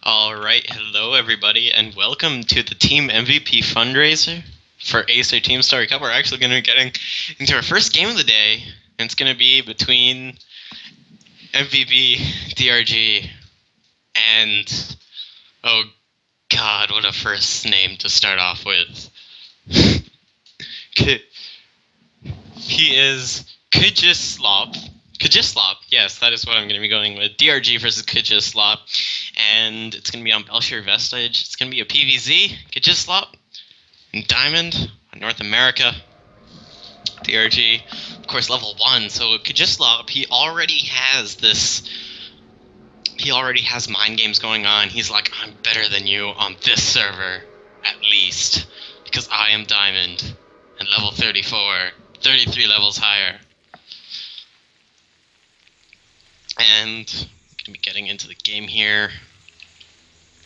Alright, hello everybody, and welcome to the Team MVP Fundraiser for Acer Team Story Cup. We're actually going to be getting into our first game of the day, and it's going to be between MVP.DRG and, oh god, what a first name to start off with. He is K-J-Hislop. K-J-Hislop, yes, that is what I'm going to be going with. DRG versus K-J-Hislop, and it's going to be on Belshire Vestige. It's going to be a PVZ, K-J-Hislop, in Diamond, North America. DRG, of course, level 1, so K-J-Hislop, he already has mind games going on. He's like, I'm better than you on this server, at least, because I am Diamond, and level 34, 33 levels higher. And I'm going to be getting into the game here.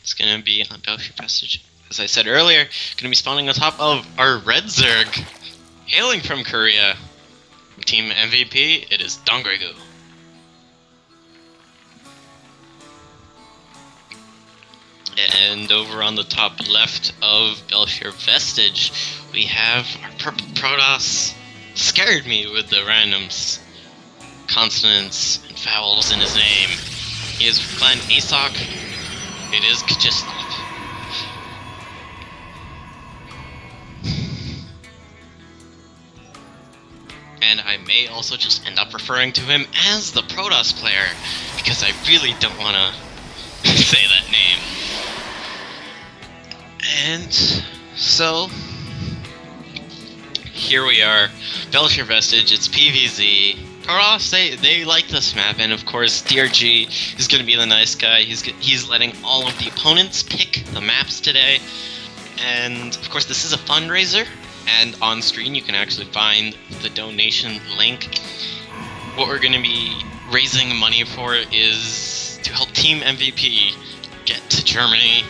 It's going to be on Belshire Vestige, as I said earlier, going to be spawning on top of our Red Zerg, hailing from Korea. Team MVP, it is Dongregu. And over on the top left of Belshire Vestige, we have our purple Protoss. Scared me with the randoms, consonants, and vowels in his name. He is clan ASOC. It is K-J-Hislop. And I may also just end up referring to him as the Protoss player, because I really don't want to say that name. And so, here we are, Belshire Vestige, it's PVZ. Protoss, they like this map, and of course DRG is going to be the nice guy. He's letting all of the opponents pick the maps today. And of course this is a fundraiser, and on screen you can actually find the donation link. What we're going to be raising money for is to help Team MVP get to Germany.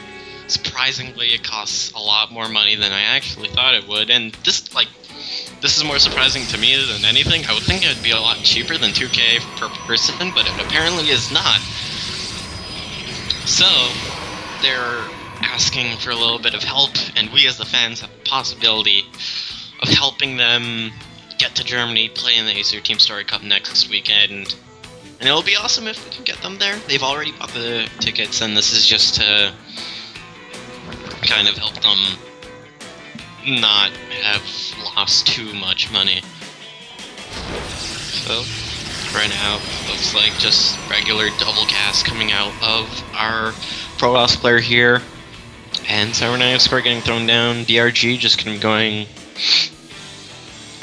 Surprisingly, it costs a lot more money than I actually thought it would, and this is more surprising to me than anything. I would think it would be a lot cheaper than 2K per person, but it apparently is not. So, they're asking for a little bit of help, and we as the fans have the possibility of helping them get to Germany, play in the Acer Team Story Cup next weekend. And it'll be awesome if we can get them there. They've already bought the tickets, and this is just to kind of help them not have lost too much money. So, right now, looks like just regular double cast coming out of our Protoss player here. And Cyberknife score getting thrown down. DRG just gonna be going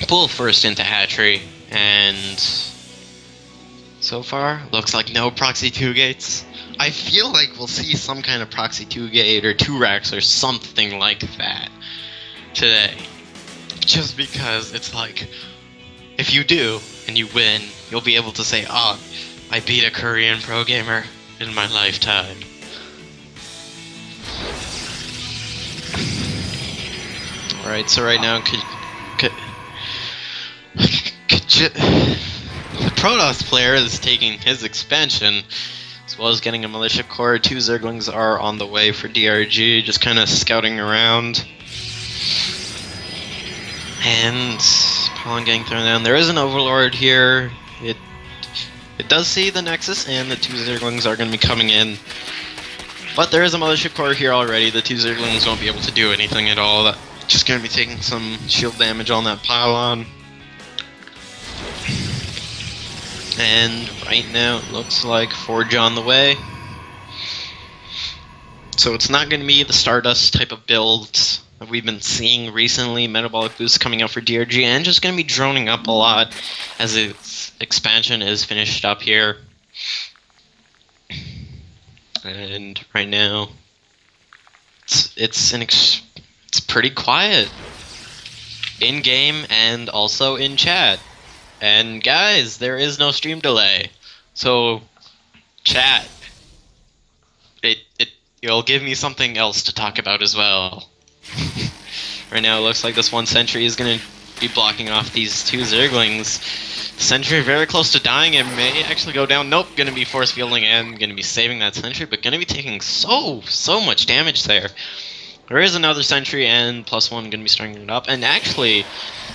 full first into hatchery. And so far, looks like no proxy 2 gates. I feel like we'll see some kind of proxy 2 gate or 2 racks or something like that today, just because it's like, if you do and you win, you'll be able to say, oh, I beat a Korean pro gamer in my lifetime. Alright, so right now the Protoss player is taking his expansion, as well as getting a militia core. 2 Zerglings are on the way for DRG, just kind of scouting around. And Pawn getting thrown down. There is an Overlord here. It does see the Nexus, and the 2 Zerglings are going to be coming in. But there is a militia core here already. The 2 Zerglings won't be able to do anything at all. That's just going to be taking some shield damage on that pylon. And right now it looks like Forge on the way. So it's not going to be the Stardust type of builds that we've been seeing recently. Metabolic boost coming out for DRG, and just going to be droning up a lot as its expansion is finished up here. And right now it's pretty quiet in game and also in chat. And guys, there is no stream delay, so chat, it'll give me something else to talk about as well. Right now it looks like this 1 sentry is gonna be blocking off these two Zerglings. Sentry very close to dying. It may actually go down. Nope, gonna be force fielding and gonna be saving that Sentry, but gonna be taking so much damage there. There is another Sentry and +1 gonna be starting it up. And actually,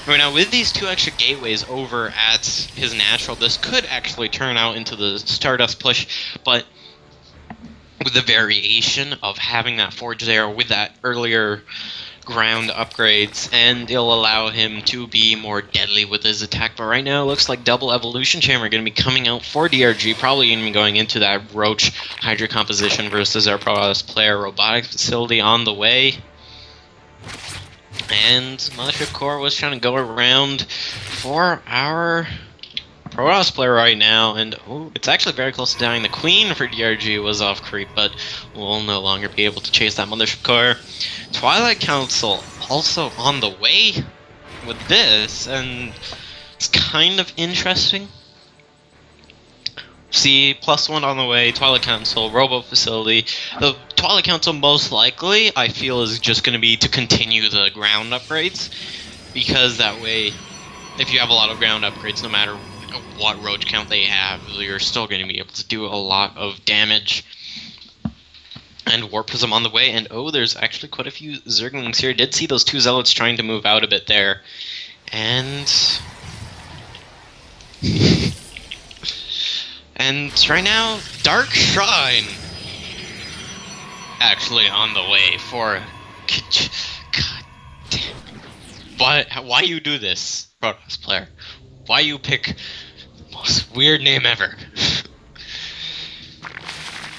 right now with these two extra gateways over at his natural, this could actually turn out into the Stardust push, but with the variation of having that forge there with that earlier ground upgrades, and it'll allow him to be more deadly with his attack. But right now it looks like double evolution chamber going to be coming out for DRG, probably going to be going into that Roach Hydra composition versus our Protoss player. Robotics facility on the way, and Mothership Core was trying to go around for our Protoss player right now, and it's actually very close to dying. The Queen for DRG was off creep, but will no longer be able to chase that Mothership Core. Twilight Council also on the way with this, and it's kind of interesting. See, +1 on the way, Twilight Council, Robo Facility. The Twilight Council most likely, I feel, is just going to be to continue the ground upgrades, because that way, if you have a lot of ground upgrades, no matter what roach count they have, you're still going to be able to do a lot of damage. And Warp Prism on the way, and there's actually quite a few Zerglings here. Did see those two Zealots trying to move out a bit there. And and right now, Dark Shrine actually on the way for... God damn. Why you do this, Protoss player? Why you pick the most weird name ever?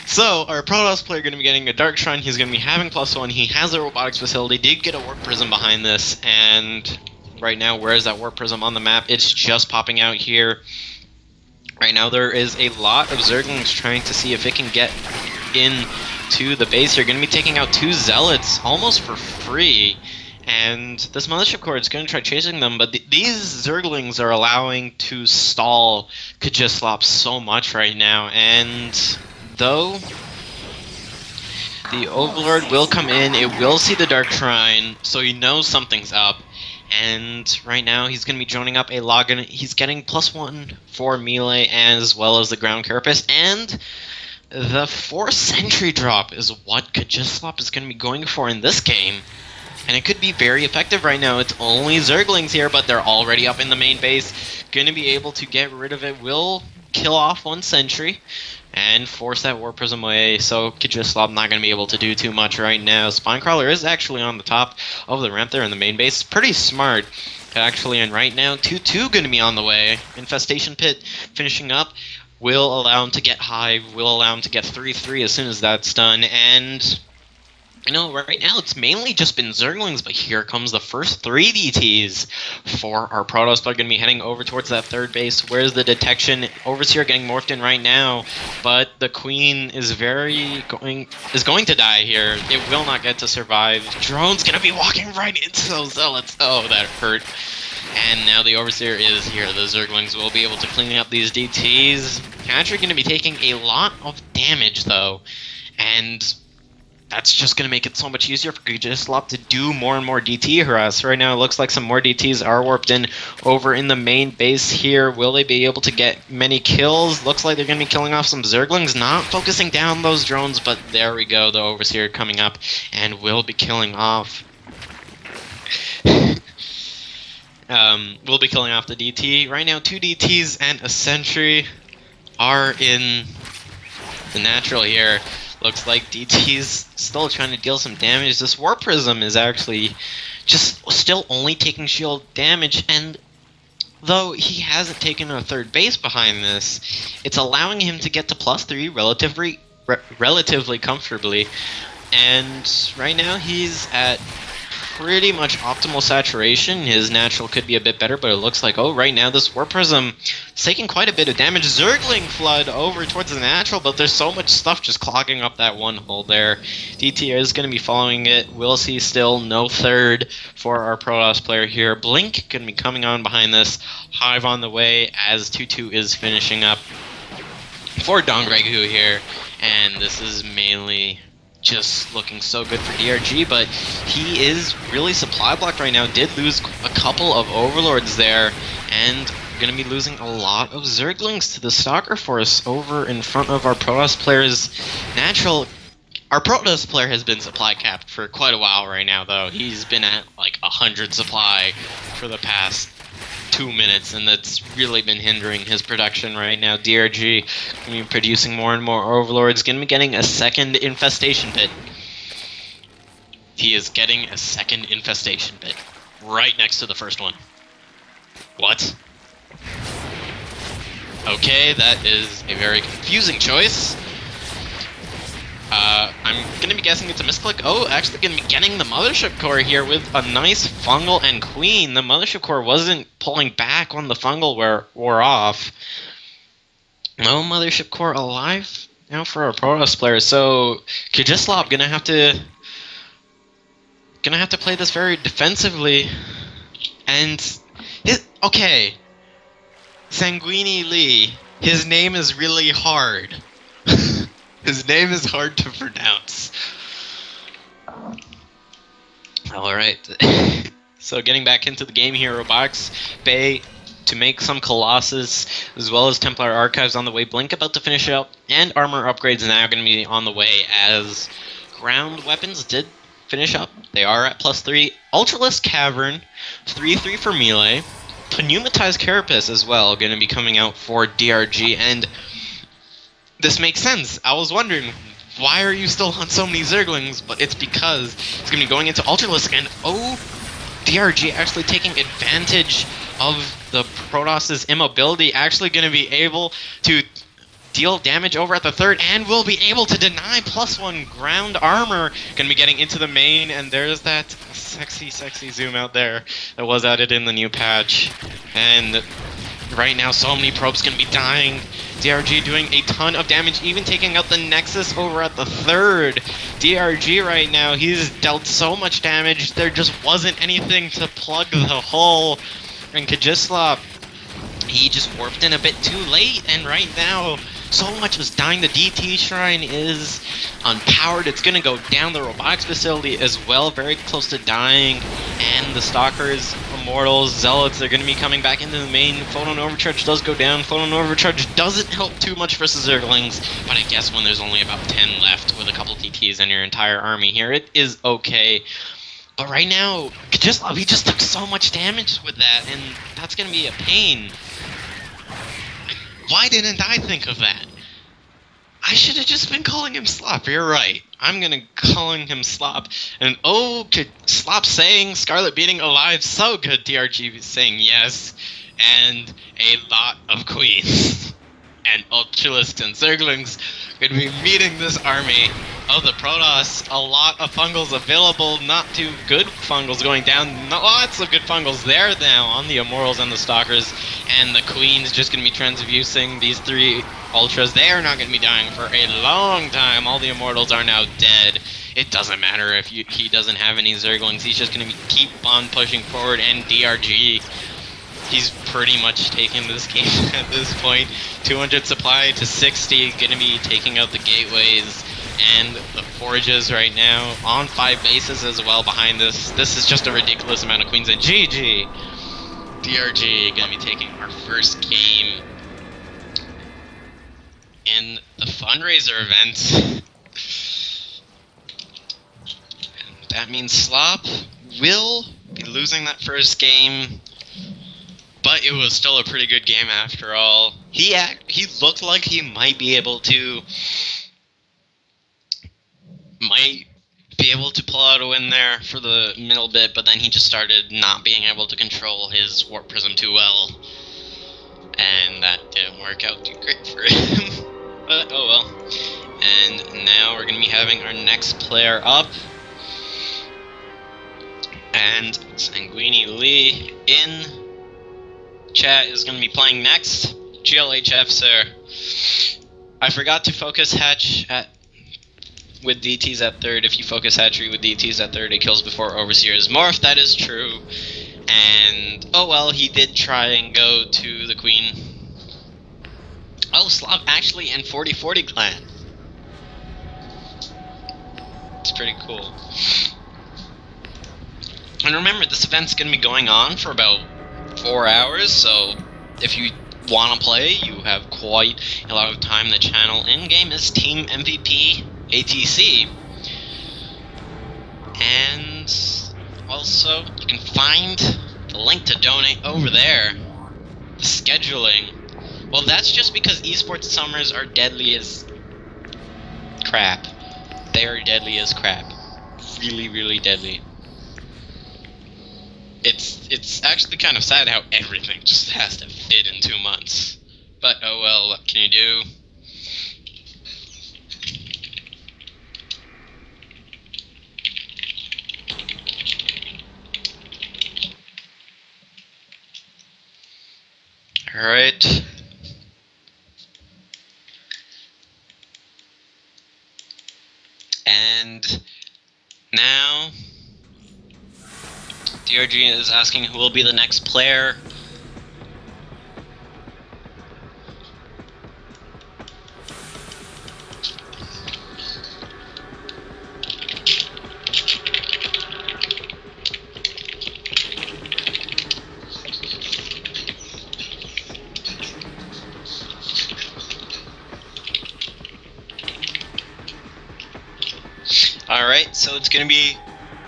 So, our Protoss player going to be getting a Dark Shrine. He's going to be having +1. He has a Robotics Facility. Did get a Warp Prism behind this. And right now, where is that Warp Prism on the map? It's just popping out here. Right now, there is a lot of Zerglings trying to see if it can get into the base here. Going to be taking out two Zealots almost for free. And this Mothership Core is going to try chasing them, but these Zerglings are allowing to stall K-J-Hislop so much right now. And though the Overlord will come in, it will see the Dark Shrine, so he knows something's up. And right now he's going to be joining up a Login. He's getting +1 for melee as well as the ground carapace. And the 4 sentry drop is what K-J-Hislop is going to be going for in this game. And it could be very effective right now. It's only Zerglings here, but they're already up in the main base. Going to be able to get rid of it. Will kill off 1 sentry and force that Warp Prism away. So K-J-Hislop not going to be able to do too much right now. Spinecrawler is actually on the top of the ramp there in the main base. Pretty smart, actually. And right now, 2-2 going to be on the way. Infestation Pit finishing up. Will allow him to get Hive. Will allow him to get 3-3 as soon as that's done. And you know, right now it's mainly just been Zerglings, but here comes the first 3 DTs for our Protoss. They're going to be heading over towards that 3rd base. Where's the detection? Overseer getting morphed in right now, but the Queen is going to die here. It will not get to survive. Drone's going to be walking right into those Zealots. Oh, that hurt. And now the Overseer is here. The Zerglings will be able to clean up these DTs. Patrick going to be taking a lot of damage, though, and that's just going to make it so much easier for K-J-Hislop to do more and more DT harass. Right now it looks like some more DTs are warped in over in the main base here. Will they be able to get many kills? Looks like they're going to be killing off some Zerglings, not focusing down those drones, but there we go. The Overseer coming up and will be killing off. Will be killing off the DT. Right now 2 DTs and a sentry are in the natural here. Looks like DT's still trying to deal some damage. This Warp Prism is actually just still only taking shield damage, and though he hasn't taken a 3rd base behind this, it's allowing him to get to +3 relatively comfortably. And right now he's at pretty much optimal saturation. His natural could be a bit better, but it looks like, right now this Warp Prism is taking quite a bit of damage. Zergling Flood over towards the natural, but there's so much stuff just clogging up that one hole there. DT is going to be following it. We'll see still no 3rd for our Protoss player here. Blink going to be coming on behind this. Hive on the way as 2-2 is finishing up for Dongregu here. And this is mainly just looking so good for DRG, but he is really supply blocked right now. Did lose a couple of Overlords there, and going to be losing a lot of Zerglings to the Stalker Force over in front of our Protoss player's natural. Our Protoss player has been supply capped for quite a while right now, though. He's been at like 100 supply for the past 2 minutes, and that's really been hindering his production right now. DRG going to be producing more and more Overlords, going to be getting a second Infestation Pit. He is getting a second Infestation Pit right next to the first one. What? Okay, that is a very confusing choice. I'm going to be guessing it's a misclick. Oh, actually going to be getting the Mothership Core here with a nice Fungal and Queen. The Mothership Core wasn't pulling back when the Fungal wore off. No Mothership Core alive now for our Protoss player. So K-J-Hislop going to have to play this very defensively. And okay, Sanguini Lee. His name is really hard. His name is hard to pronounce. Alright. So getting back into the game here, Robotics Bay to make some Colossus, as well as Templar Archives on the way. Blink about to finish up, and armor upgrades now going to be on the way as ground weapons did finish up. They are at +3. Ultralisk Cavern, 3/3 for melee. Pneumatized Carapace as well, going to be coming out for DRG, and this makes sense. I was wondering, why are you still on so many Zerglings? But it's because it's going to be going into Ultralisk, and DRG actually taking advantage of the Protoss's immobility, actually going to be able to deal damage over at the third, and will be able to deny +1 ground armor. Going to be getting into the main, and there's that sexy zoom out there that was added in the new patch. And right now, so many probes going to be dying. DRG doing a ton of damage, even taking out the Nexus over at the third. DRG right now, he's dealt so much damage, there just wasn't anything to plug the hole. And K-J-Hislop, he just warped in a bit too late, and right now, so much is dying. The DT Shrine is unpowered. It's going to go down. The robotics facility as well, very close to dying. And the Stalkers, Immortals, Zealots, they're going to be coming back into the main. Photon Overcharge does go down. Photon Overcharge doesn't help too much versus Zerglings, but I guess when there's only about 10 left with a couple DTs and your entire army here, it is okay. But right now, he just took so much damage with that, and that's going to be a pain. Why didn't I think of that? I should have just been calling him Slop. You're right. I'm gonna calling him Slop. And Slop saying Scarlet beating alive. So good. DRG saying yes. And a lot of queens. And Ultralisks and Zerglings going to be meeting this army of the Protoss. A lot of Fungals available. Not too good Fungals going down. Lots of good Fungals there now on the Immortals and the Stalkers. And the Queen's just going to be transfusing these 3 Ultras. They are not going to be dying for a long time. All the Immortals are now dead. It doesn't matter if he doesn't have any Zerglings. He's just going to keep on pushing forward. And DRG, he's pretty much taking this game at this point. 200 supply to 60, going to be taking out the gateways and the forges right now on 5 bases as well behind this. This is just a ridiculous amount of queens, and GG! DRG going to be taking our first game in the Fundraiser event. And that means Slop will be losing that first game. But it was still a pretty good game after all. He looked like he might be able to pull out a win there for the middle bit, but then he just started not being able to control his Warp Prism too well. And that didn't work out too great for him. But oh well. And now we're going to be having our next player up. And Sanguini Lee in chat is going to be playing next. GLHF, sir. I forgot to focus hatch with DTs at third. If you focus hatchery with DTs at third, it kills before Overseer's morph. That is true. And oh well, he did try and go to the Queen. Oh, Slav actually in 40/40 clan. It's pretty cool. And remember, this event's going to be going on for about 4 hours, so if you want to play, you have quite a lot of time. The channel in-game is Team MVP ATC. And also, you can find the link to donate over there. The scheduling. Well, that's just because esports summers are deadly as crap. They are deadly as crap. Really, really deadly. It's actually kind of sad how everything just has to fit in 2 months. But oh well, what can you do? Alright. And now DRG is asking who will be the next player. Alright, so it's gonna be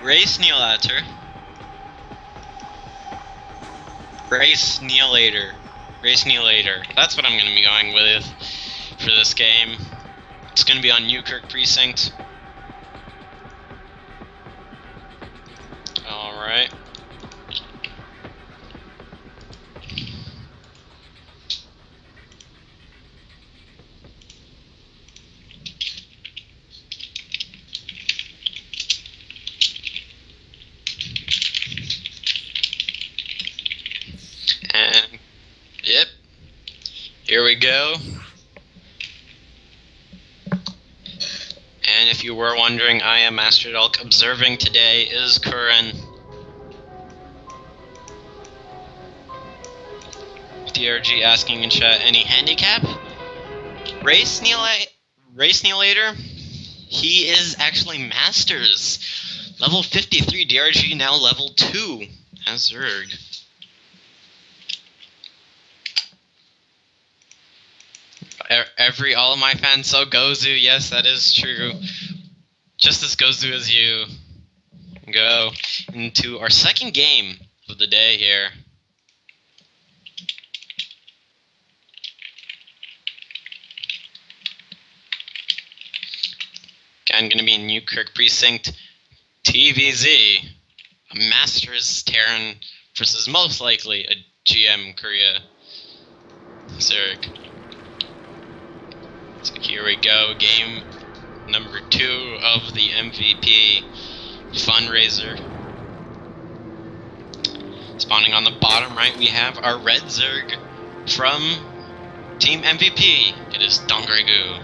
Race Neolator. Race Neolator. That's what I'm gonna be going with for this game. It's gonna be on Newkirk Precinct. Alright. And yep, here we go. And if you were wondering, I am Master Elk. Observing today is Kuren. DRG asking in chat, any handicap? Race Neolator? He is actually Masters. Level 53, DRG now level 2. As Zerg. All of my fans so Gozu, yes, that is true. Just as Gozu as you. Go into our second game of the day here. Again, gonna be in Newkirk Precinct TVZ. A Masters Terran versus most likely a GM Korea Zerg. So here we go, game number 2 of the MVP Fundraiser. Spawning on the bottom right, we have our red Zerg from Team MVP. It is Dongregu.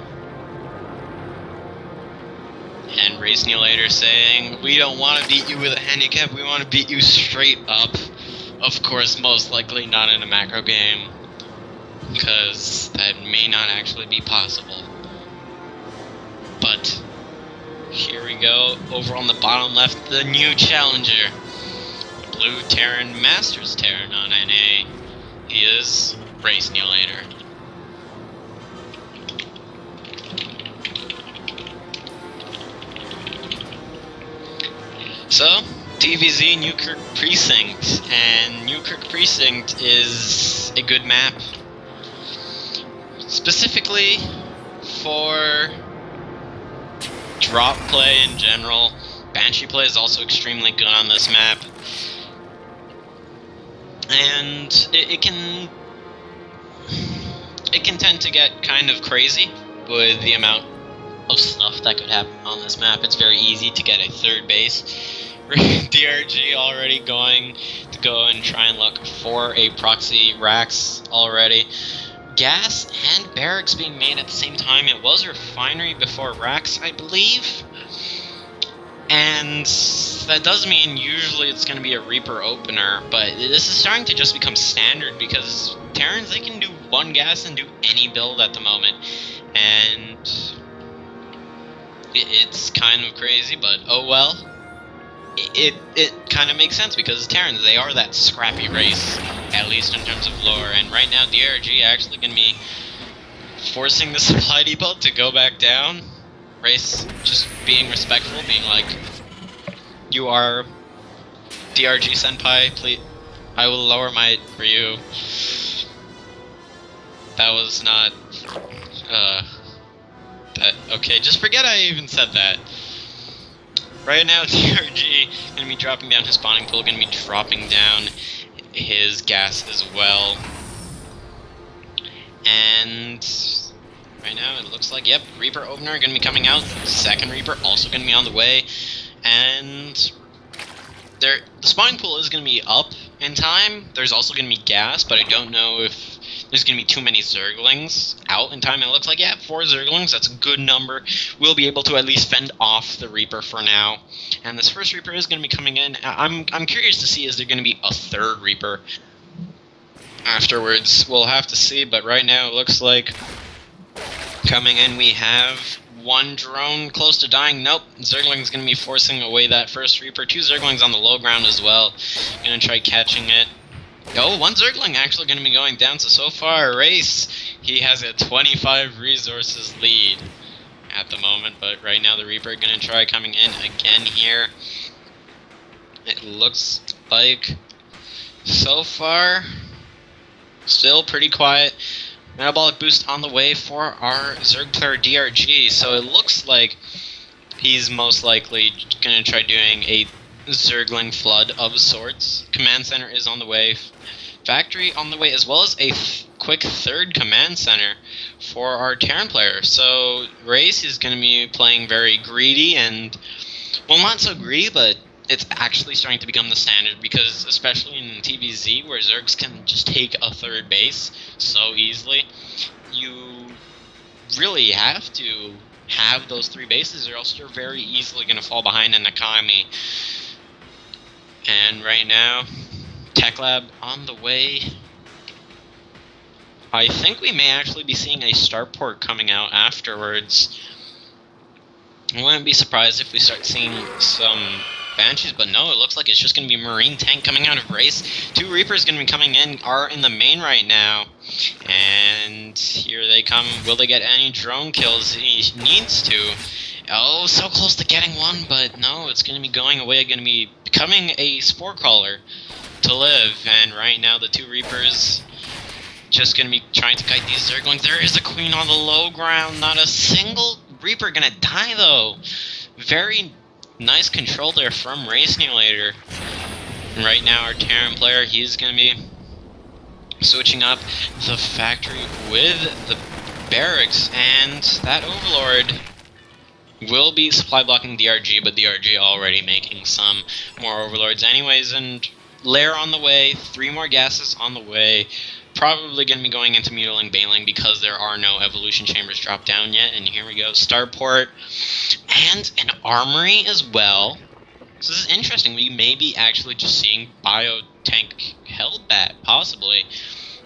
And Race Neolator saying, we don't want to beat you with a handicap, we want to beat you straight up. Of course, most likely not in a macro game, because that may not actually be possible. But here we go, over on the bottom left, the new challenger, the blue Terran, Masters Terran on NA. He is Race Neolator. So, TVZ Newkirk Precinct, and Newkirk Precinct is a good map. Specifically for drop play in general. Banshee play is also extremely good on this map. And it can tend to get kind of crazy with the amount of stuff that could happen on this map. It's very easy to get a third base. DRG already going to go and try and look for a proxy Rax already. Gas and barracks being made at the same time. It was a refinery before Rax, I believe. And that does mean usually it's going to be a Reaper opener, but this is starting to just become standard because Terrans, they can do one gas and do any build at the moment. And It's kind of crazy, but oh well. It kind of makes sense because Terrans, they are that scrappy race, at least in terms of lore, and right now DRG actually going to be forcing the supply depot to go back down. Race just being respectful, being like, you are DRG senpai, please, I will lower my for you. That was not, okay, just forget I even said that. Right now, DRG gonna be dropping down his spawning pool, gonna be dropping down his gas as well. And right now it looks like, yep, Reaper opener gonna be coming out. Second Reaper also gonna be on the way. And the spawning pool is gonna be up in time. There's also gonna be gas, but I don't know if there's going to be too many Zerglings out in time. And it looks like, yeah, 4 Zerglings, that's a good number. We'll be able to at least fend off the Reaper for now. And this first Reaper is going to be coming in. I'm curious to see, is there going to be a third Reaper afterwards? We'll have to see, but right now it looks like coming in we have 1 drone close to dying. Nope, Zergling's going to be forcing away that first Reaper. 2 Zerglings on the low ground as well. Going to try catching it. Oh, 1 Zergling actually going to be going down, so far, Race, he has a 25 resources lead at the moment, but right now the Reaper going to try coming in again here. It looks like, so far, still pretty quiet. Metabolic boost on the way for our Zerg player DRG, so it looks like he's most likely going to try doing a Zergling flood of sorts. Command center is on the way. Factory on the way, as well as a quick third command center for our Terran player. So Race is going to be playing very greedy, and, well, not so greedy, but it's actually starting to become the standard, because especially in TVZ, where Zergs can just take a third base so easily, you really have to have those 3 bases, or else you're very easily going to fall behind in Nakami. And right now, Tech Lab on the way. I think we may actually be seeing a starport coming out afterwards. I wouldn't be surprised if we start seeing some Banshees, but no, it looks like it's just going to be Marine Tank coming out of Race. 2 Reapers going to be coming in, are in the main right now. And here they come. Will they get any drone kills? He needs to. Oh, so close to getting 1, but no, it's going to be going away, going to be becoming a Spore Crawler to live. And right now the 2 Reapers just going to be trying to kite these Zerglings. There is a Queen on the low ground, not a single Reaper going to die though. Very nice control there from Race Simulator. And right now our Terran player, he's going to be switching up the factory with the barracks, and that Overlord will be supply blocking DRG, but DRG already making some more Overlords anyways. And Lair on the way, 3 more gases on the way. Probably going to be going into Mutiling Baneling because there are no evolution chambers dropped down yet. And here we go, Starport and an armory as well. So this is interesting. We may be actually just seeing Biotank Hellbat, possibly.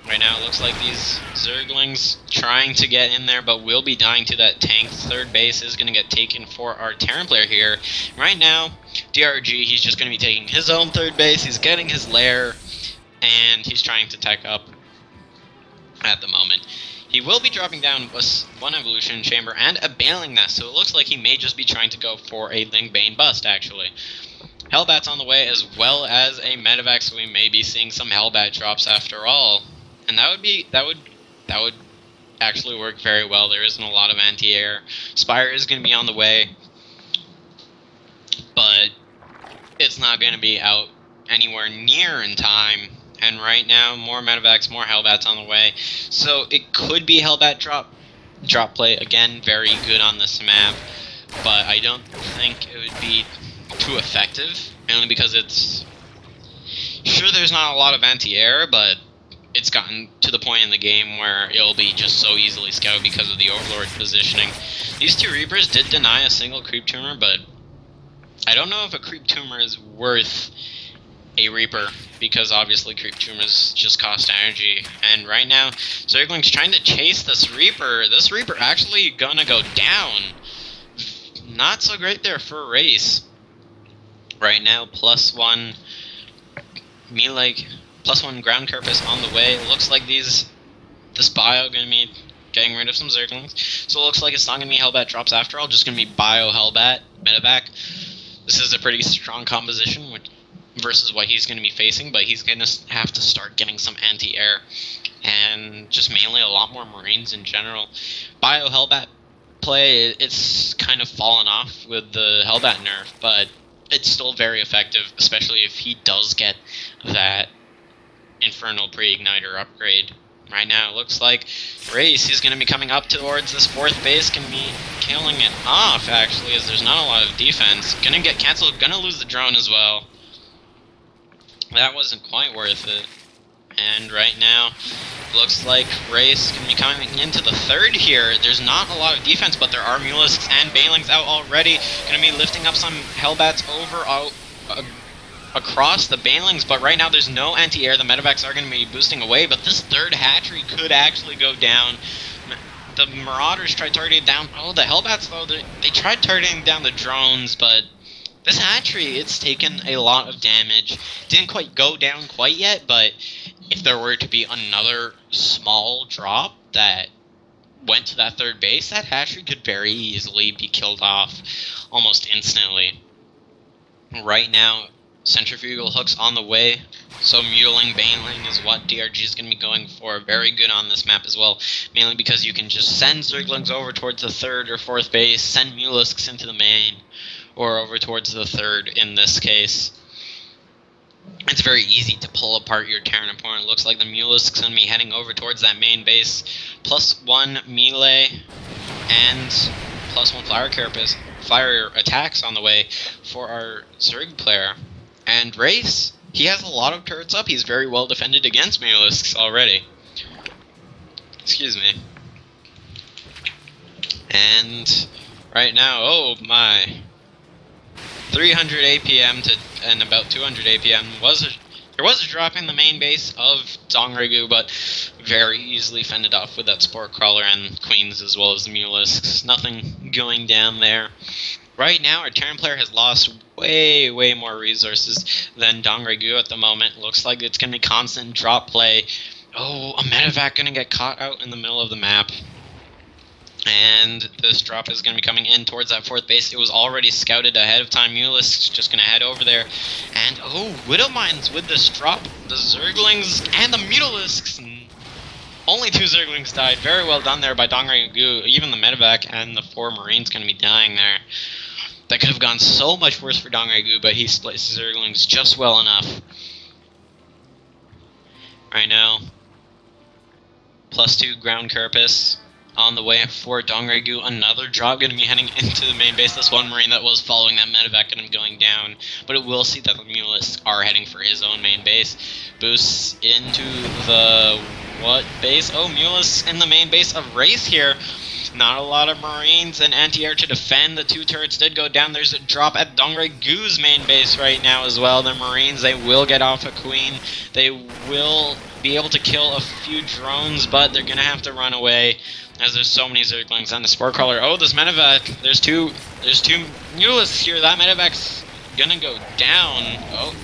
Right now it looks like these Zerglings trying to get in there, but will be dying to that tank. Third base is going to get taken for our Terran player here. Right now, DRG, he's just going to be taking his own third base. He's getting his lair, and he's trying to tech up at the moment. He will be dropping down 1 evolution chamber and a Baneling Nest, so it looks like he may just be trying to go for a Ling Bane bust, actually. Hellbat's on the way, as well as a medevac, so we may be seeing some Hellbat drops after all. And that would actually work very well. There isn't a lot of anti-air. Spire is going to be on the way, but it's not going to be out anywhere near in time. And right now, more medevacs, more Hellbats on the way. So it could be Hellbat drop play again, very good on this map, but I don't think it would be too effective, mainly because it's sure there's not a lot of anti-air, but it's gotten to the point in the game where it'll be just so easily scouted because of the Overlord positioning. These 2 Reapers did deny a single creep tumor, but I don't know if a creep tumor is worth a Reaper, because obviously creep tumors just cost energy. And right now, Zergling's trying to chase this Reaper. This Reaper actually gonna go down. not so great there for Race. Right now, +1 melee, +1 ground purpose on the way. Looks like this bio gonna be getting rid of some Zerglings. So it looks like it's not gonna be Hellbat drops after all, just gonna be bio Hellbat, medevac. This is a pretty strong composition versus what he's gonna be facing, but he's gonna have to start getting some anti-air and just mainly a lot more Marines in general. Bio Hellbat play, it's kind of fallen off with the Hellbat nerf, but it's still very effective, especially if he does get that Infernal Pre-Igniter upgrade. Right now, it looks like Race is going to be coming up towards this 4th base, can be killing it off, actually, as there's not a lot of defense. Gonna get cancelled, gonna lose the drone as well. That wasn't quite worth it. And right now, looks like Race can be coming into the 3rd here. There's not a lot of defense, but there are Mulisks and Banelings out already. Gonna be lifting up some Hellbats over across the Banelings, but right now there's no anti-air. The medevacs are gonna be boosting away, but this 3rd hatchery could actually go down. The Marauders tried targeting down. Oh, the Hellbats though, they tried targeting down the drones, but this hatchery, it's taken a lot of damage. Didn't quite go down quite yet, but if there were to be another small drop that went to that 3rd base, that hatchery could very easily be killed off almost instantly. Right now, centrifugal hooks on the way, so mutiling Baneling is what DRG is going to be going for. Very good on this map as well, mainly because you can just send Zerglings over towards the 3rd or 4th base, send Mulisks into the main, or over towards the 3rd in this case. It's very easy to pull apart your Terran opponent. Looks like the Mulisk's going to be heading over towards that main base. +1 melee and +1 flyer carapace, flyer attacks on the way for our Zerg player. And Race, he has a lot of turrets up. He's very well defended against Mulisks already. Excuse me. And right now, oh my, 300 APM and about 200 APM there was a drop in the main base of Dongregu, but very easily fended off with that Spore Crawler and Queens as well as the Mulisks. Nothing going down there. Right now, our Terran player has lost way more resources than Dongregu at the moment. Looks like it's going to be constant drop play. Oh, a medevac going to get caught out in the middle of the map. And this drop is going to be coming in towards that 4th base. It was already scouted ahead of time. Mulisk's just going to head over there. And, oh, Widowmines with this drop. The Zerglings and the Mutalisks. Only 2 Zerglings died. Very well done there by Dongregu. Even the medevac and the 4 Marines going to be dying there. That could have gone so much worse for Dongregu, but he split his Zerglings just well enough. Right now, +2 ground carapace on the way for Dongregu. Another drop going to be heading into the main base. This one Marine that was following that medevac and going down, but it will see that the Mulists are heading for his own main base. Boosts into the what base? Oh, Mulists in the main base of Race here. Not a lot of Marines and anti-air to defend. The 2 turrets did go down. There's a drop at Dongregu's main base right now as well. The Marines, they will get off a Queen. They will be able to kill a few drones, but they're going to have to run away as there's so many Zerglings on the Spore Crawler. Oh, this medevac. There's two Mulists here. That medevac's going to go down. Oh,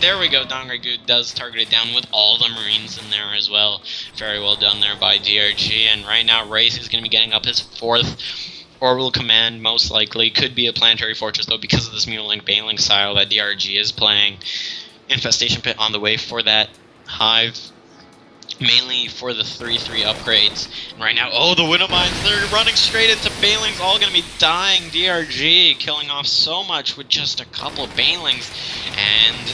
there we go. Dongregu does target it down with all the Marines in there as well. Very well done there by DRG. And right now, Race is going to be getting up his 4th orbital command, most likely. Could be a planetary fortress, though, because of this Mutiling Baneling style that DRG is playing. Infestation Pit on the way for that hive, mainly for the 3-3 upgrades. And right now, oh, the Widowmines, they're running straight into Banelings, all going to be dying. DRG killing off so much with just a couple of Banelings. And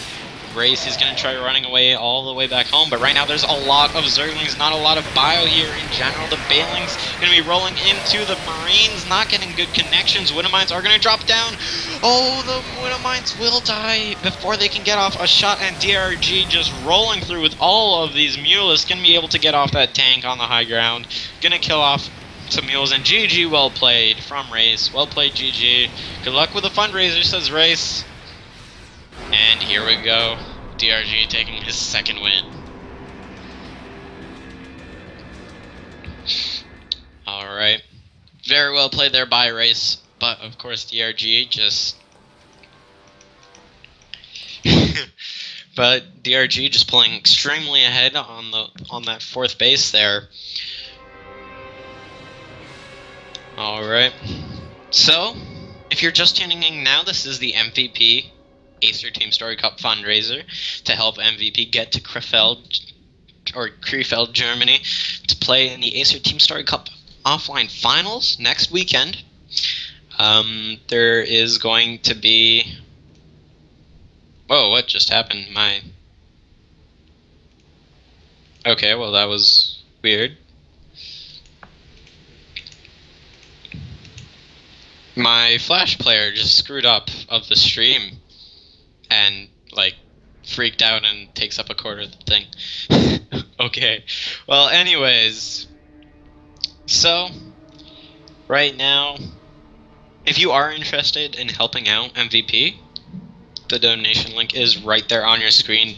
Race is going to try running away all the way back home, but right now there's a lot of Zerglings, not a lot of bio here in general. The Banelings going to be rolling into the Marines, not getting good connections. Widowmines are going to drop down. Oh, the Widowmines will die before they can get off a shot, and DRG just rolling through with all of these Mules. Going to be able to get off that tank on the high ground. Going to kill off some mules, and GG, well played from Race. Well played, GG. Good luck with the fundraiser, says Race. And here we go. DRG taking his 2nd win. Alright. Very well played there by Race. But of course, DRG just. But DRG just pulling extremely ahead on that fourth base there. All right. So, if you're just tuning in now, this is the MVP Acer Team Story Cup fundraiser to help MVP get to Krefeld, Germany, to play in the Acer Team Story Cup offline finals next weekend. There is going to be... Whoa, what just happened? Okay, well that was weird. My Flash player just screwed up of the stream and, like, freaked out and takes up a quarter of the thing. Okay. Well, anyways. So, right now, if you are interested in helping out MVP, the donation link is right there on your screen.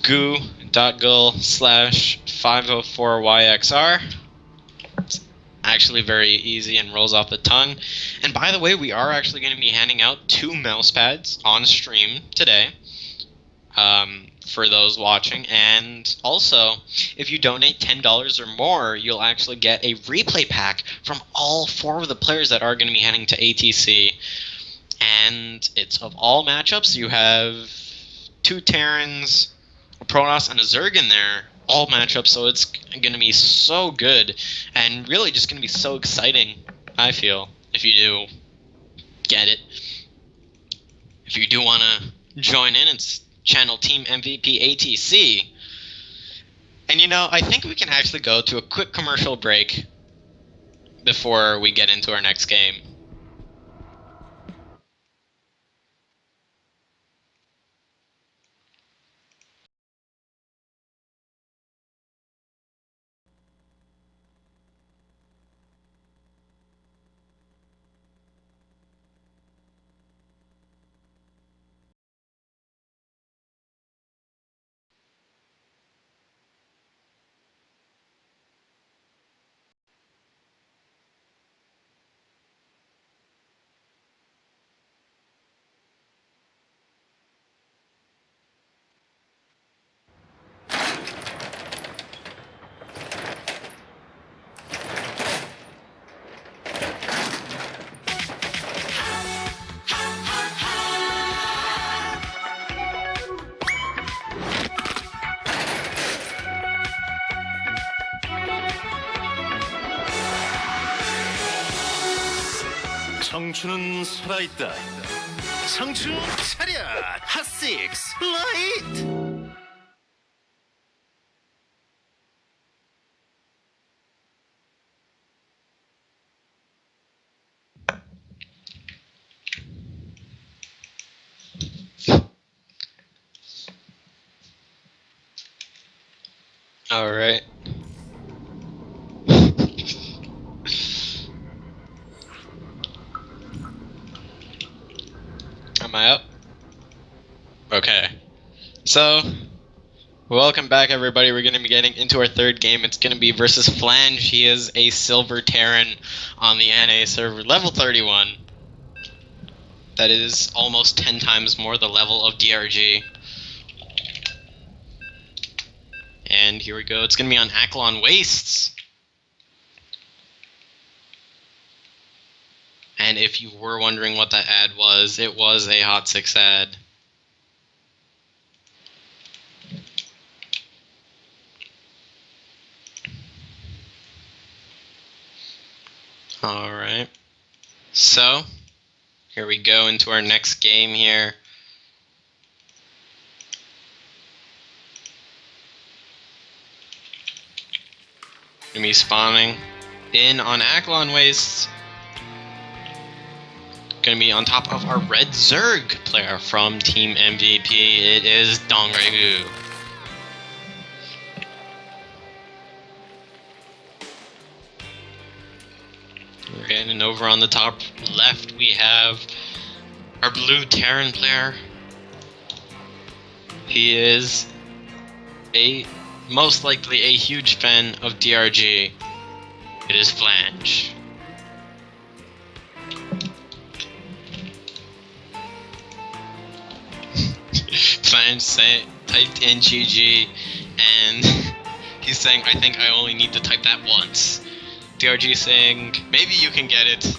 goo.gul/504YXR. It's actually very easy and rolls off the tongue. And by the way, we are actually going to be handing out 2 mouse pads on stream today. For those watching, and also if you donate $10 or more, you'll actually get a replay pack from all 4 of the players that are going to be heading to ATC, and it's of all matchups. You have 2 Terrans, a Protoss, and a Zerg in there, all matchups, so it's going to be so good and really just going to be so exciting, I feel, if you do get it. If you do want to join in, it's channel Team MVP ATC. And you know, I think we can actually go to a quick commercial break before we get into our next game. 청춘은 살아있다. 청춘 차렷 핫식스 라이트. All right. Am I up? Okay. So, welcome back, everybody. We're going to be getting into our third game. It's going to be versus Flange. He is a Silver Terran on the NA server, level 31. That is almost 10 times more the level of DRG. And here we go. It's going to be on Aklon Wastes. And if you were wondering what that ad was, it was a Hot 6 ad. Alright. So, here we go into our next game here. Gonna be spawning in on Aklon Wastes. Gonna be on top of our red Zerg player from Team MVP. It is Dongregu. Okay, and over on the top left we have our blue Terran player. He is most likely a huge fan of DRG. It is Flange. Flange typed in GG, and he's saying, I think I only need to type that once. DRG saying, maybe you can get it.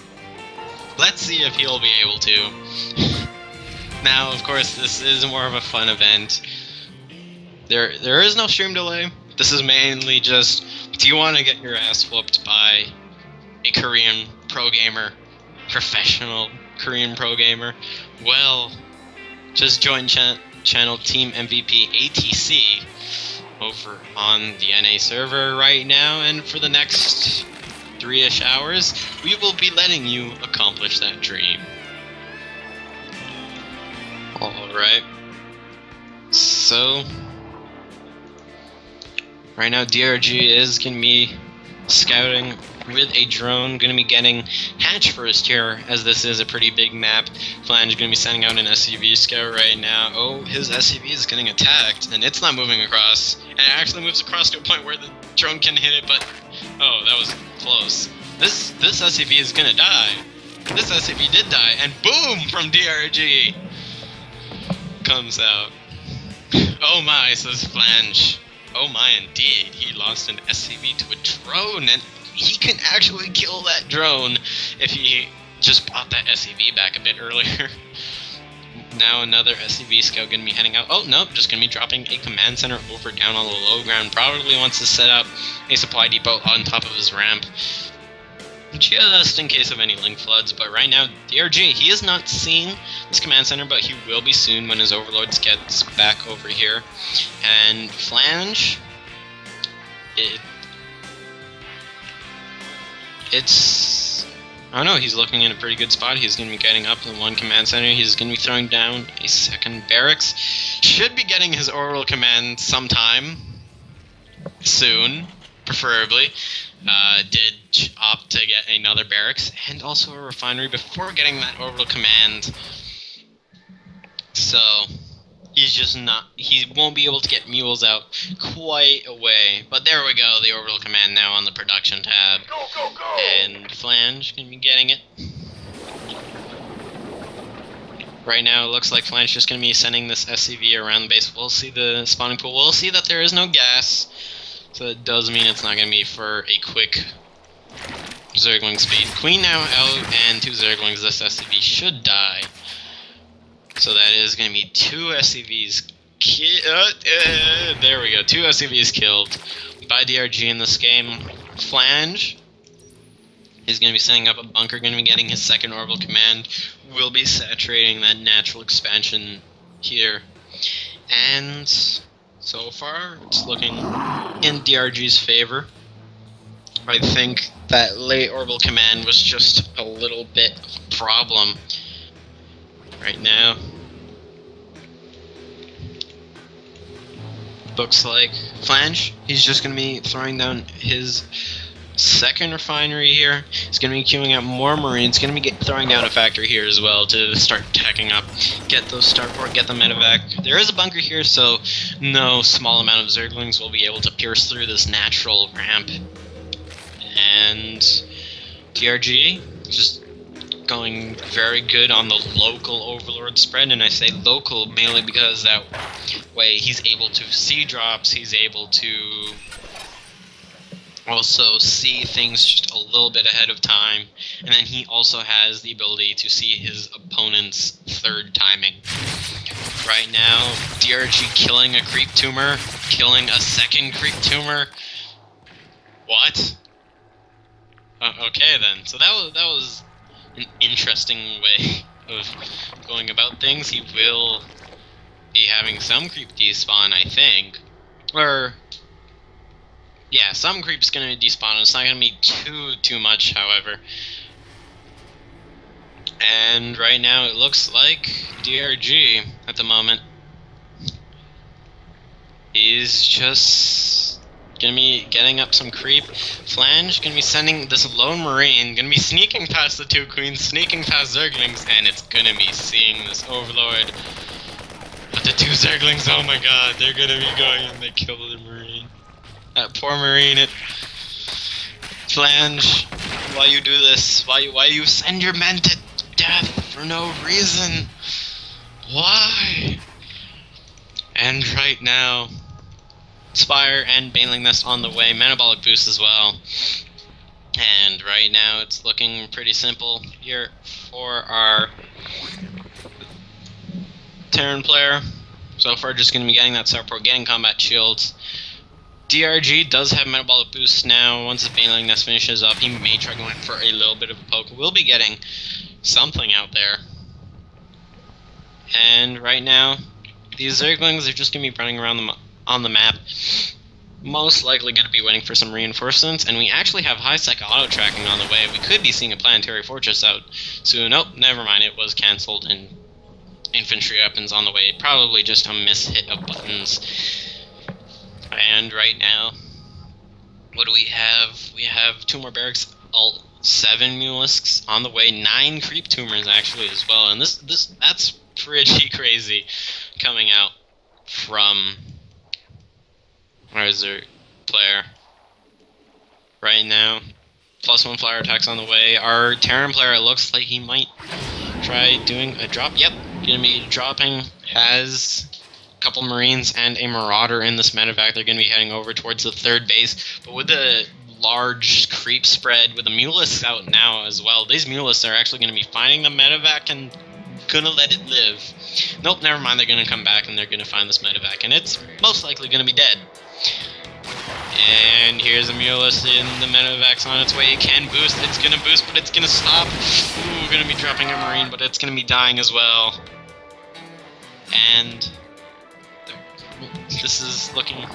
Let's see if he'll be able to. Now, of course, this is more of a fun event. There is no stream delay. This is mainly just, do you want to get your ass whooped by a Korean pro gamer, professional Korean pro gamer? Well, just join channel Team MVP ATC over on the NA server right now, and for the next 3-ish hours, we will be letting you accomplish that dream. Alright. So, right now DRG is going to be scouting with a drone, going to be getting hatch first here, as this is a pretty big map. Flange going to be sending out an SCV scout right now. Oh, his SCV is getting attacked, and it's not moving across. And it actually moves across to a point where the drone can hit it, but oh, that was close. This SCV is going to die. This SCV did die, and boom, from DRG comes out. Oh my, says Flange. Oh my, indeed. He lost an SCV to a drone, and he can actually kill that drone if he just bought that SCV back a bit earlier. Now another SCV scout gonna be heading out. Oh, nope, just gonna be dropping a command center over down on the low ground. Probably wants to set up a supply depot on top of his ramp, just in case of any link floods. But right now, DRG, he has not seen this command center, but he will be soon when his overlords gets back over here. And Flange, it's, I don't know, he's looking in a pretty good spot. He's going to be getting up in one command center. He's going to be throwing down a second barracks. Should be getting his orbital command sometime soon, preferably. Did opt to get another barracks and also a refinery before getting that orbital command. So he's just not, he won't be able to get mules out quite away. But there we go, the orbital command now on the production tab. Go, go, go! And Flange gonna be getting it. Right now it looks like Flange just gonna be sending this SCV around the base. We'll see the spawning pool. We'll see that there is no gas. So it does mean it's not going to be for a quick Zergling speed. Queen now out, and 2 Zerglings. This SCV should die. So that is going to be 2 SCVs there we go. 2 SCVs killed by DRG in this game. Flange is going to be setting up a bunker, going to be getting his second orbital command. Will be saturating that natural expansion here. And so far, it's looking in DRG's favor. I think that late orbital command was just a little bit of a problem right now. Looks like Flange, he's just going to be throwing down his second refinery here. He's going to be queuing out more Marines. Going to be throwing down a factory here as well to start tacking up. Get those starport, get the medevac. There is a bunker here, so no small amount of Zerglings will be able to pierce through this natural ramp. And DRG just going very good on the local overlord spread, and I say local mainly because that way he's able to see drops, he's able to also see things just a little bit ahead of time, and then he also has the ability to see his opponent's third timing. Right now, DRG killing a creep tumor, killing a second creep tumor. What? Okay then, so that was an interesting way of going about things. He will be having some creep despawn, I think, or yeah, some creep's gonna despawn. It's not gonna be too much, however. And right now it looks like DRG at the moment, he's just gonna be getting up some creep. Flange gonna be sending this lone marine, gonna be sneaking past the 2 queens, sneaking past Zerglings, and it's gonna be seeing this overlord. But the 2 Zerglings, oh my god, they're gonna be going and they kill the marine. That poor marine. Flange, why you do this? Why you send your men to death for no reason? Why? And right now, Spire and Baneling Nest on the way, Metabolic Boost as well. And right now it's looking pretty simple here for our Terran player. So far just going to be getting that support, getting combat shields. DRG does have Metabolic Boost now. Once the Baneling Nest finishes up, he may try going for a little bit of a poke. We'll be getting something out there. And right now, these Zerglings are just going to be running around on the map. Most likely going to be waiting for some reinforcements, and we actually have high-sec auto-tracking on the way. We could be seeing a planetary fortress out soon. Nope, never mind, it was cancelled, and infantry weapons on the way. Probably just a mishit of buttons. And right now, what do we have? We have 2 more barracks, 7 mulisks on the way, 9 creep tumors actually as well, and that's pretty crazy coming out from our Zerg player right now. +1 flyer attacks on the way. Our Terran player, it looks like he might try doing a drop. Yep, gonna be dropping. Has a couple Marines and a Marauder in this medevac. They're gonna be heading over towards the 3rd base. But with the large creep spread, with the mulisks out now as well, these mulisks are actually gonna be finding the medevac and gonna let it live. Nope, never mind, they're gonna come back and they're gonna find this medevac, and it's most likely gonna be dead. And here's a Mulus in the medevac's on its way. It can boost, it's gonna boost, but it's gonna stop. Ooh, gonna be dropping a Marine, but it's gonna be dying as well. And this is looking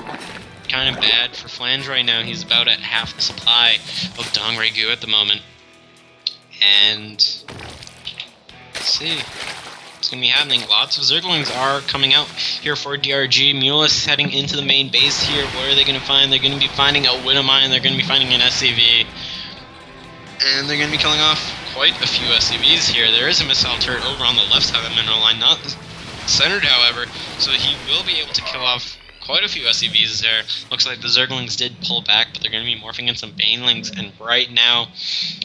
kind of bad for Flange right now. He's about at half the supply of Dongregu at the moment. And let's see. It's going to be happening. Lots of Zerglings are coming out here for DRG. Mulus heading into the main base here. What are they going to find? They're going to be finding a Widowmine. They're going to be finding an SCV. And they're going to be killing off quite a few SCVs here. There is a missile turret over on the left side of the mineral line, not centered, however. So he will be able to kill off quite a few SCVs there. Looks like the Zerglings did pull back, but they're going to be morphing in some Banelings, and right now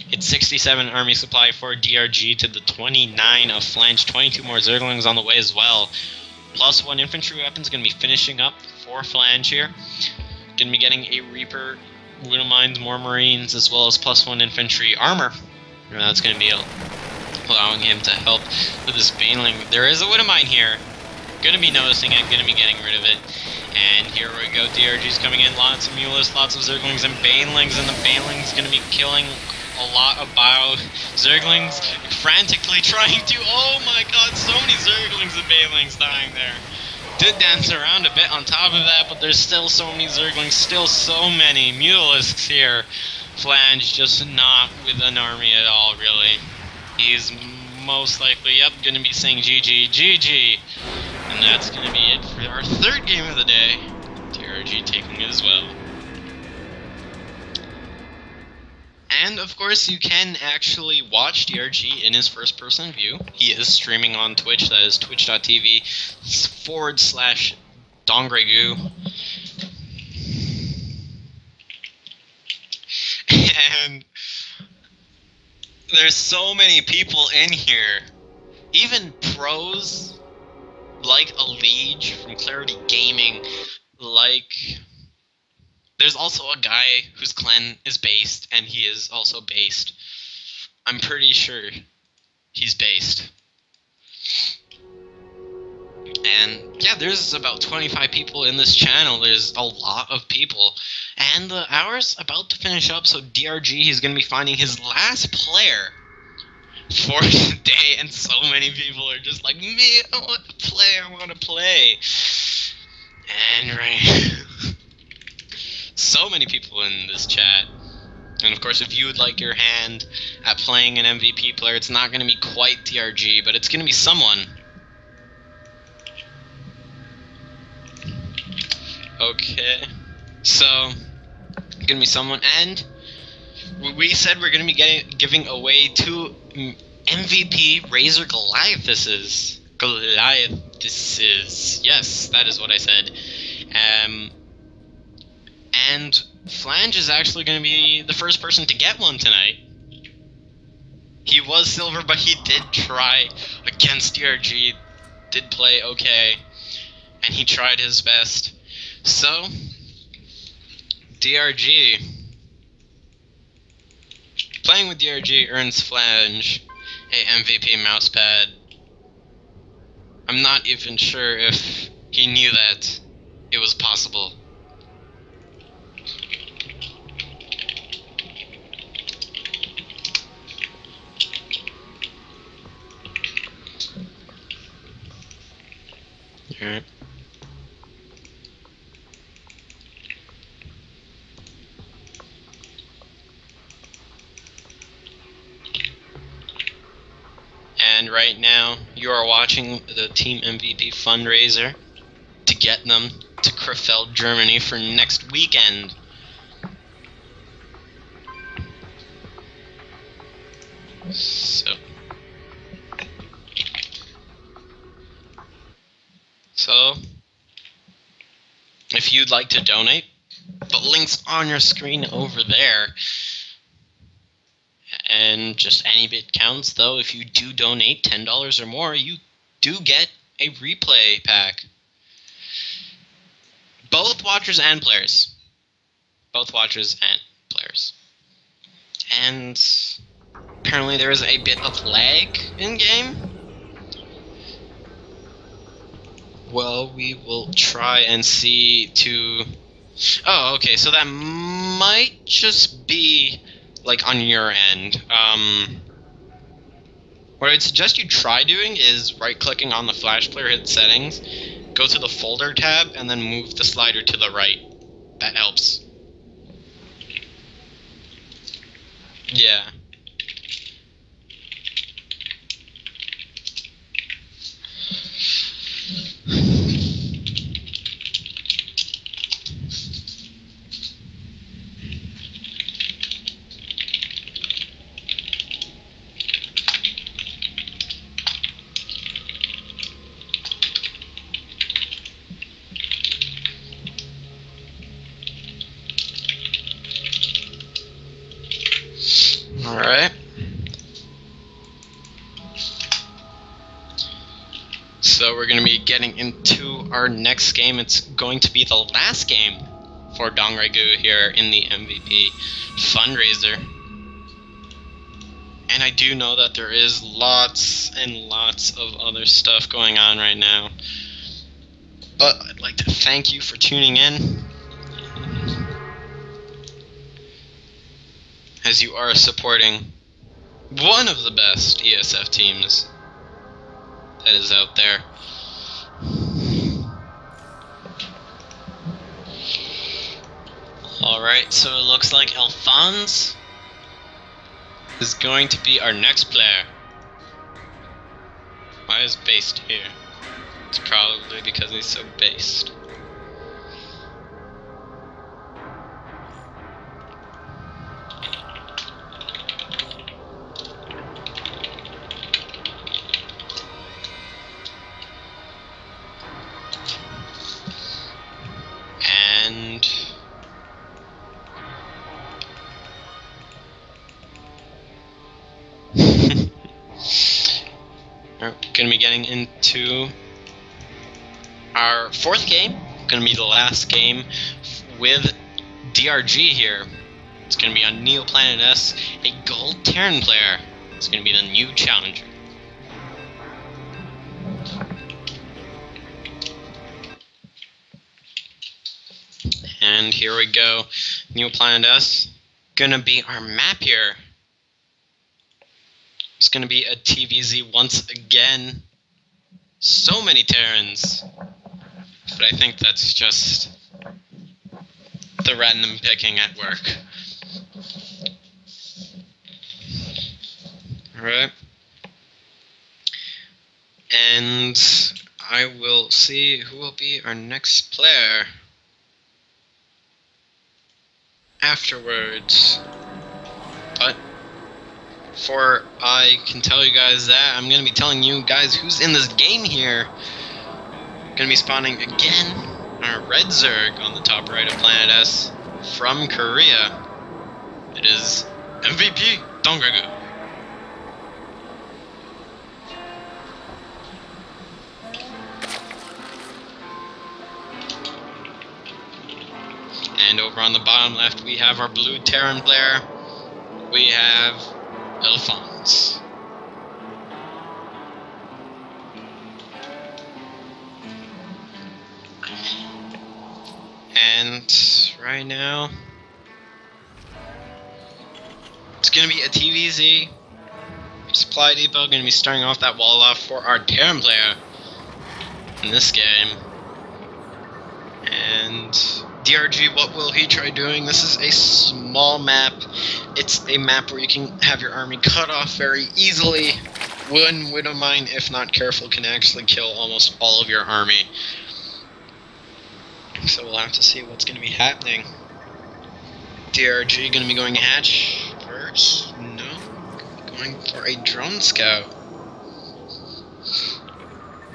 it's 67 army supply for DRG to the 29 of Flange. 22 more Zerglings on the way as well. +1 infantry weapons going to be finishing up for Flange here. Going to be getting a Reaper, Widowmines, more Marines, as well as +1 infantry armor. And that's going to be allowing him to help with this Baneling. There is a Widowmine here. Going to be noticing it, going to be getting rid of it. And here we go, DRG's coming in, lots of Mulus, lots of Zerglings and Banelings, and the Banelings going to be killing a lot of Bio Zerglings, frantically trying to, oh my god, so many Zerglings and Banelings dying there. Did dance around a bit on top of that, but there's still so many Zerglings, still so many Mulisks here. Flange just not with an army at all, really. He's most likely, yep, going to be saying GG, GG. And that's going to be it for our 3rd game of the day. DRG taking it as well. And of course, you can actually watch DRG in his first-person view. He is streaming on Twitch. That is twitch.tv/Dongregu. And there's so many people in here. Even pros like a Liege from Clarity Gaming, like there's also a guy whose clan is based, and he is also based. I'm pretty sure he's based. And yeah, there's about 25 people in this channel. There's a lot of people. And the hour's about to finish up, so DRG, he's going to be finding his last player for the day, and so many people are just like, me, I want to play. And right, so many people in this chat. And of course, if you would like your hand at playing an MVP player, it's not going to be quite DRG, but it's going to be someone. Okay, so going to be someone, and we said we're going to be giving away 2 MVP Razor Goliathuses. Yes, that is what I said. And Flange is actually going to be the first person to get one tonight. He was silver, but he did try against DRG, did play okay. and he tried his best. So, DRG. Playing with DRG earns Flange a MVP mousepad. I'm not even sure if he knew that it was possible. Alright. And right now, you are watching the Team MVP fundraiser to get them to Krefeld, Germany for next weekend. So, if you'd like to donate, the link's on your screen over there. And just any bit counts, though. If you do donate $10 or more, you do get a replay pack. Both watchers and players. Both watchers and players. And apparently there is a bit of lag in-game. Well, we will try and see to... Oh, okay, so that might just be, like, on your end. What I'd suggest you try doing is right-clicking on the Flash player, hit Settings, go to the Folder tab, and then move the slider to the right. That helps. Yeah. Alright. So we're going to be getting into our next game. It's going to be the last game for Dongregu here in the MVP fundraiser. And I do know that there is lots and lots of other stuff going on right now. But I'd like to thank you for tuning in, as you are supporting one of the best ESF teams that is out there. Alright, so it looks like Alphonse is going to be our next player. Why is based here? It's probably because he's so based. And we're going to be getting into our fourth game. Going to be the last game with DRG here. It's going to be on Neoplanet S, a Gold Terran player. It's going to be the new challenger. And here we go. Neoplanet S. Gonna be our map here. It's gonna be a TVZ once again. So many Terrans. But I think that's just the random picking at work. Alright. And I will see who will be our next player afterwards. But before I can tell you guys that, I'm going to be telling you guys who's in this game here. Going to be spawning again our Red Zerg on the top right of Planet S from Korea. It is MVP.DRG. over on the bottom left, we have our blue Terran player. We have Alphonse. And right now, it's going to be a TVZ. Supply Depot going to be starting off that wall off for our Terran player in this game. And DRG, what will he try doing? This is a small map. It's a map where you can have your army cut off very easily. One Widow Mine, if not careful, can actually kill almost all of your army. So we'll have to see what's going to be happening. DRG going to be going hatch first? No. Going for a drone scout.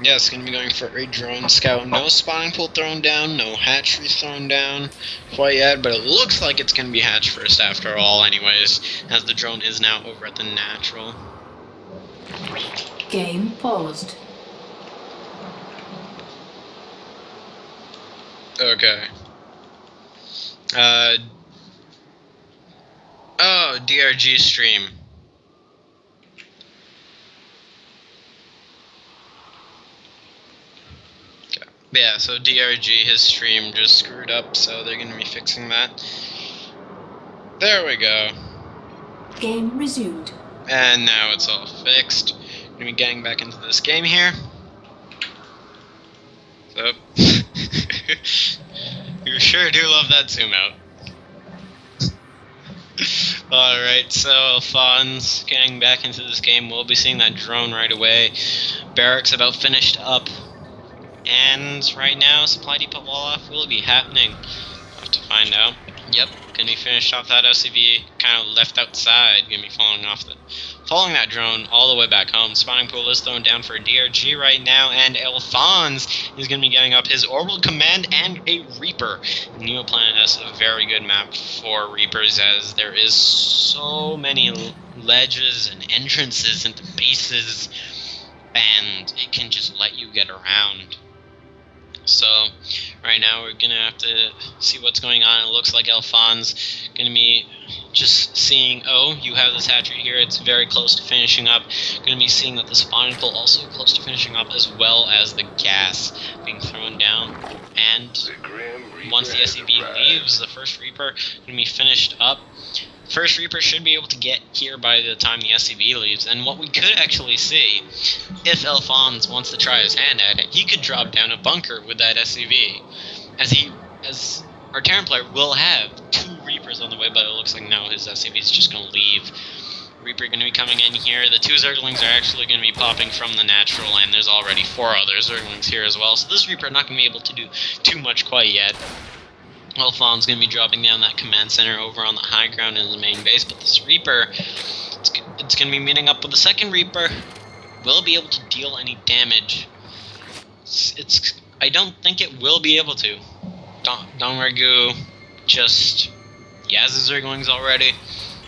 Yes, going to be going for a drone scout. No spawning pool thrown down, no hatchery thrown down quite yet, but it looks like it's going to be hatch first after all anyways, as the drone is now over at the natural. Game paused. Okay. Oh, DRG stream. Yeah, so DRG, his stream just screwed up, so they're going to be fixing that. There we go. Game resumed. And now it's all fixed. Going to be getting back into this game here. So, you sure do love that zoom out. Alright, so Alphonse getting back into this game. We'll be seeing that drone right away. Barracks about finished up. And right now, Supply Depot wall off will be happening. We'll have to find out. Yep, gonna be finished off that SCV, kind of left outside. Gonna be following that drone all the way back home. Spawning pool is thrown down for DRG right now, and Alphonse is gonna be getting up his orbital command and a Reaper. Neoplanet has a very good map for Reapers, as there is so many ledges and entrances into bases, and it can just let you get around. So, right now we're going to have to see what's going on. It looks like Alphonse going to be just seeing, oh, you have this hatchery here, it's very close to finishing up. Going to be seeing that the spawning pool also close to finishing up, as well as the gas being thrown down. And once the SCV leaves, the first Reaper going to be finished up. First Reaper should be able to get here by the time the SCV leaves, and what we could actually see, if Alphonse wants to try his hand at it, he could drop down a bunker with that SCV, as our Terran player will have 2 Reapers on the way, but it looks like now his SCV is just going to leave. Reaper going to be coming in here. The 2 Zerglings are actually going to be popping from the natural, and there's already 4 other Zerglings here as well, so this Reaper not going to be able to do too much quite yet. Alphonse is going to be dropping down that command center over on the high ground in the main base, but this Reaper, it's going to be meeting up with the second Reaper. Will be able to deal any damage. I don't think it will be able to. Don Ragu just, he has his Zerglings already.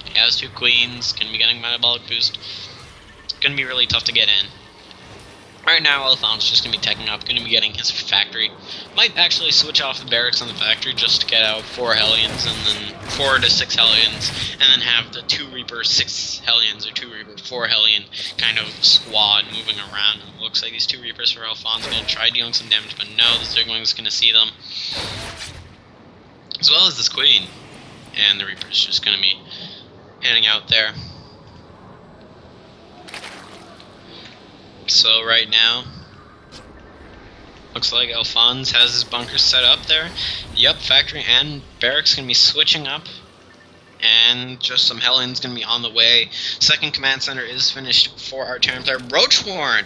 He has 2 Queens, going to be getting metabolic boost. It's going to be really tough to get in. Right now, Alphonse is just going to be teching up, going to be getting his factory. Might actually switch off the barracks on the factory just to get out 4 Hellions, and then 4 to 6 Hellions, and then have the 2 Reaper 6 Hellions, or 2 Reaper 4 Hellion kind of squad moving around. And it looks like these 2 Reapers for Alphonse are going to try dealing some damage, but no, the Zergling is going to see them. As well as this Queen. And the Reaper is just going to be heading out there. So right now, looks like Alphonse has his bunkers set up there. Yep, factory and barracks going to be switching up. And just some Hellions going to be on the way. Second command center is finished for our Terran player. Roach Warren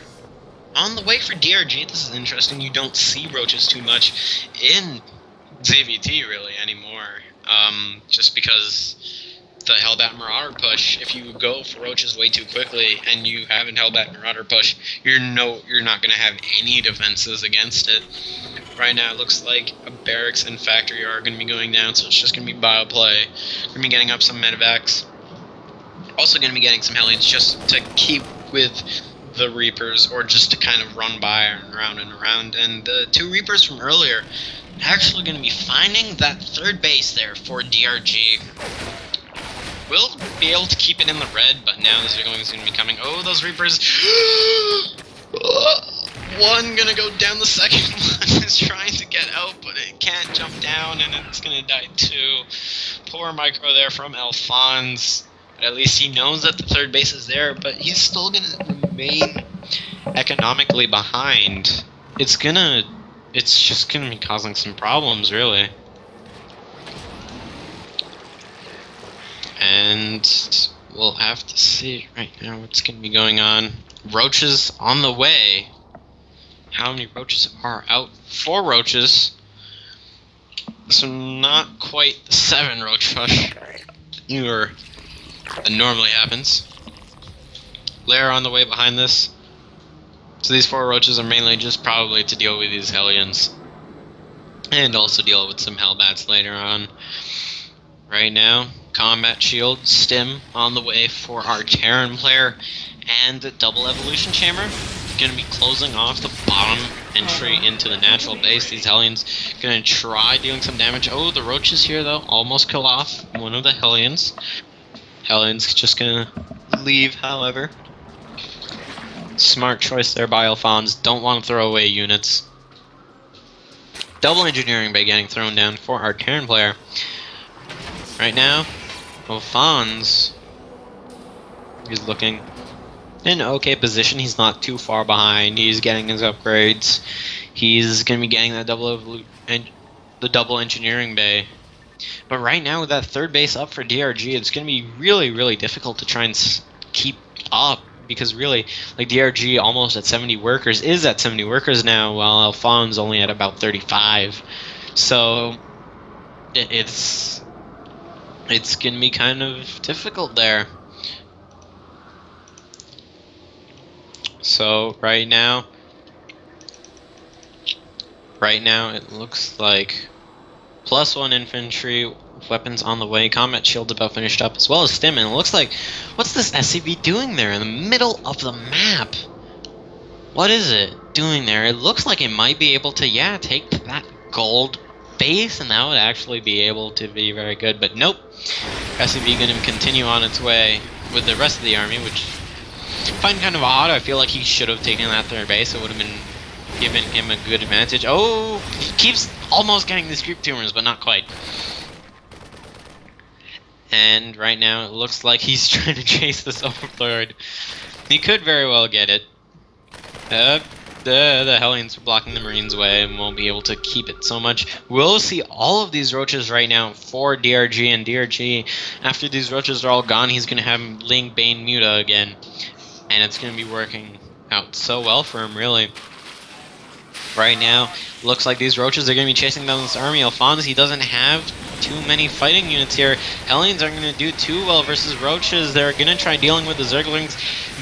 on the way for DRG. This is interesting. You don't see roaches too much in ZVT really anymore. Just because the Hellbat Marauder push, if you go for roaches way too quickly and you haven't Hellbat Marauder push, you're not going to have any defenses against it. Right now it looks like a barracks and factory are going to be going down, so it's just going to be bio play. Going to be getting up some medevacs. Also going to be getting some Hellions just to keep with the Reapers, or just to kind of run by and around and around. And the 2 Reapers from earlier, actually going to be finding that third base there for DRG. We'll be able to keep it in the red, but now the Zerglings going to be coming. Oh, those Reapers. One going to go down, the second one is trying to get out, but it can't jump down, and it's going to die too. Poor micro there from Alphonse. But at least he knows that the third base is there, but he's still going to remain economically behind. It's just going to be causing some problems, really. And we'll have to see right now what's going to be going on. Roaches on the way. How many roaches are out? 4 roaches. So not quite the 7 roach rush that normally happens. Lair on the way behind this. So these 4 roaches are mainly just probably to deal with these Hellions. And also deal with some Hellbats later on. Right now, Combat Shield, Stim on the way for our Terran player, and Double Evolution Chamber. Going to be closing off the bottom entry into the natural base. These Hellions going to try doing some damage. Oh, the roaches here, though, almost kill off one of the Hellions. Hellions just going to leave, however. Smart choice there by Alphonse. Don't want to throw away units. Double Engineering Bay getting thrown down for our Terran player. Right now, Alphonse is looking in an okay position. He's not too far behind. He's getting his upgrades. He's going to be getting that double engineering bay. But right now, with that third base up for DRG, it's going to be really, really difficult to try and keep up. Because really, like, DRG almost at 70 workers is at 70 workers now, while Alphonse only at about 35. So it's going to be kind of difficult there. So right now it looks like +1 infantry, weapons on the way, combat shields about finished up, as well as stim. And it looks like, what's this SCV doing there in the middle of the map? What is it doing there? It looks like it might be able to, yeah, take that gold base, and that would actually be able to be very good. But nope, SCV going to continue on its way with the rest of the army, which I find kind of odd. I feel like he should have taken that third base. It would have been giving him a good advantage. Oh, he keeps almost getting these creep tumors, but not quite. And right now it looks like he's trying to chase this Overlord. He could very well get it. The Hellions are blocking the Marines' way and won't be able to keep it so much. We'll see all of these roaches right now for DRG, and DRG, after these roaches are all gone, he's going to have Ling Bane Muta again. And it's going to be working out so well for him, really. Right now, looks like these roaches are going to be chasing down this army. Alphonse, he doesn't have too many fighting units here. Hellions aren't going to do too well versus roaches. They're going to try dealing with the Zerglings.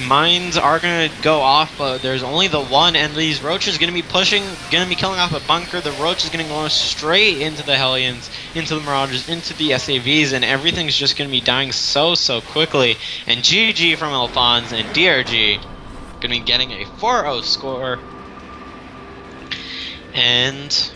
Mines are going to go off, but there's only the one, and these roaches going to be pushing, going to be killing off a bunker. The roach is going to go straight into the Hellions, into the Mirages, into the SAVs, and everything's just going to be dying so quickly. And GG from Alphonse, and DRG going to be getting a 4-0 score. And